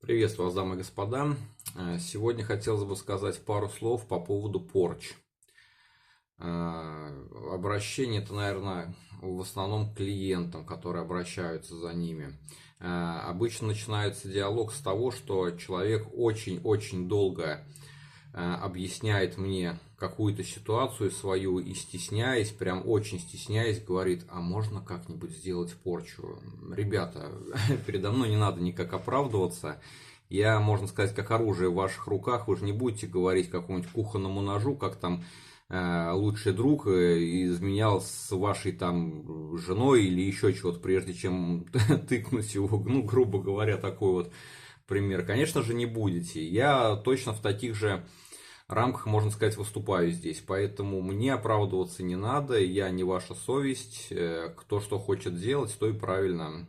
Приветствую вас, дамы и господа. Сегодня хотелось бы сказать пару слов по поводу порч. Обращение это, наверное, в основном к клиентам, которые обращаются за ними. Обычно начинается диалог с того, что человек очень-очень долго объясняет мне какую-то ситуацию свою и стесняясь, прям очень стесняясь, говорит: а можно как-нибудь сделать порчу? Ребята, передо мной не надо никак оправдываться. Я, можно сказать, как оружие в ваших руках. Вы же не будете говорить какому-нибудь кухонному ножу, как там лучший друг изменял с вашей там женой или еще чего-то, прежде чем тыкнуть его, ну, грубо говоря, такой вот пример. Конечно же, не будете. Я точно в таких же рамках, можно сказать, выступаю здесь, поэтому мне оправдываться не надо, я не ваша совесть, кто что хочет делать, то и правильно.